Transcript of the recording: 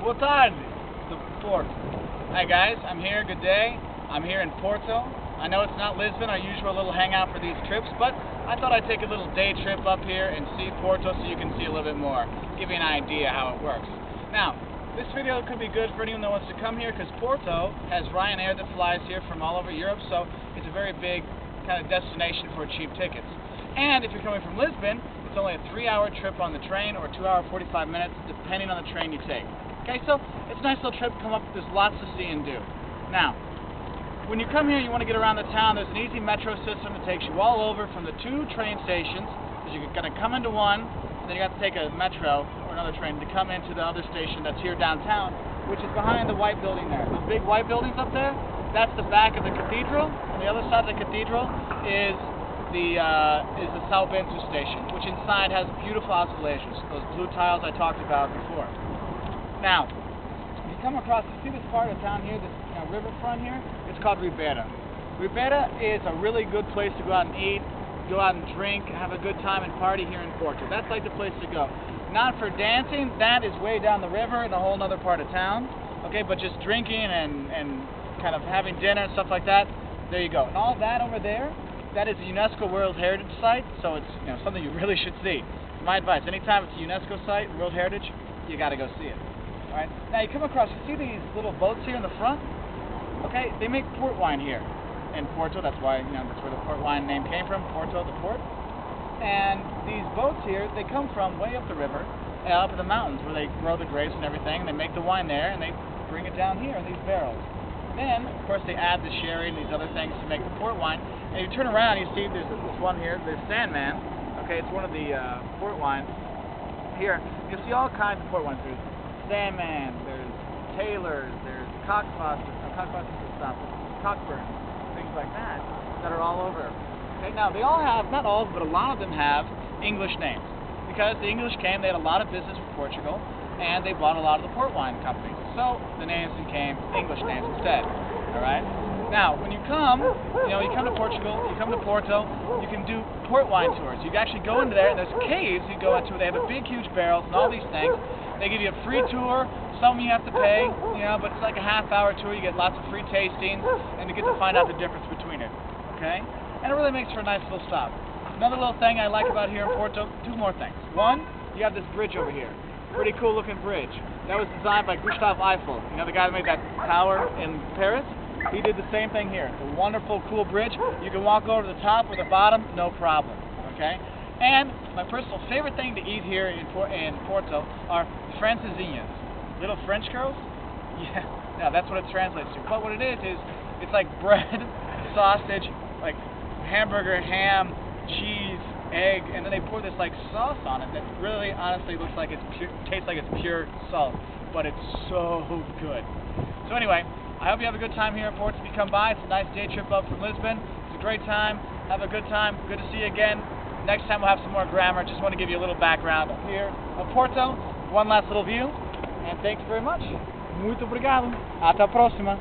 Boa tarde, the Porto. Hi guys, I'm here, good day. I'm here in Porto. I know it's not Lisbon, our usual little hangout for these trips, but I thought I'd take a little day trip up here and see Porto so you can see a little bit more, give you an idea how it works. Now, this video could be good for anyone that wants to come here because Porto has Ryanair that flies here from all over Europe, so it's a very big kind of destination for cheap tickets. And if you're coming from Lisbon, it's only a 3-hour trip on the train or 2 hour 45 minutes depending on the train you take. Okay, so it's a nice little trip, come up, there's lots to see and do. Now, when you come here you want to get around the town, there's an easy metro system that takes you all over from the 2 train stations, because you're going to come into one, and then you have to take a metro or another train to come into the other station that's here downtown, which is behind the white building there. Those big white buildings up there, that's the back of the cathedral. On the other side of the cathedral is the São Bento station, which inside has beautiful azulejos, those blue tiles I talked about before. Now, you come across, you see this part of town here, this riverfront here, it's called Ribeira. Ribeira is a really good place to go out and eat, go out and drink, have a good time and party here in Porto. That's like the place to go. Not for dancing, that is way down the river in a whole other part of town, okay, but just drinking and kind of having dinner and stuff like that, there you go. And all that over there, that is a UNESCO World Heritage Site, so it's something you really should see. My advice, anytime it's a UNESCO site, World Heritage, you got to go see it. All right. Now you come across, you see these little boats here in the front? Okay, they make port wine here in Porto. That's why that's where the port wine name came from, Porto, the port. And these boats here, they come from way up the river, up in the mountains where they grow the grapes and everything, and they make the wine there, and they bring it down here in these barrels. Then, of course, they add the sherry and these other things to make the port wine. And you turn around, you see there's this one here, there's Sandman. Okay, it's one of the port wines. Here, you'll see all kinds of port wines. There's Sandman, there's Taylor's, there's Cockburns, things like that are all over. Okay, now they all have, not all, but a lot of them have English names. Because the English came, they had a lot of business with Portugal, and they bought a lot of the port wine companies. So the names became English names instead. All right. Now, when you come, you come to Portugal, you come to Porto, you can do port wine tours. You can actually go into there, and there's caves you go into. They have a big, huge barrels and all these things. They give you a free tour. Some you have to pay, but it's like a half-hour tour. You get lots of free tastings, and you get to find out the difference between it. Okay. And it really makes for a nice little stop. Another little thing I like about here in Porto, 2 more things. One, you have this bridge over here. Pretty cool looking bridge. That was designed by Gustave Eiffel. The guy that made that tower in Paris? He did the same thing here. It's a wonderful, cool bridge. You can walk over to the top or the bottom, no problem. Okay? And my personal favorite thing to eat here in Porto are francesinhas. Little French girls? Yeah, that's what it translates to. But what it is it's like bread, sausage, like hamburger, ham, cheese, egg, and then they pour this like sauce on it that really honestly looks like tastes like it's pure salt, but it's so good. So anyway, I hope you have a good time here in Porto. If you come by, it's a nice day trip up from Lisbon. It's a great time. Have a good time. Good to see you again. Next time we'll have some more grammar. Just want to give you a little background up here of Porto. One last little view. And thanks very much. Muito obrigado. Até a próxima.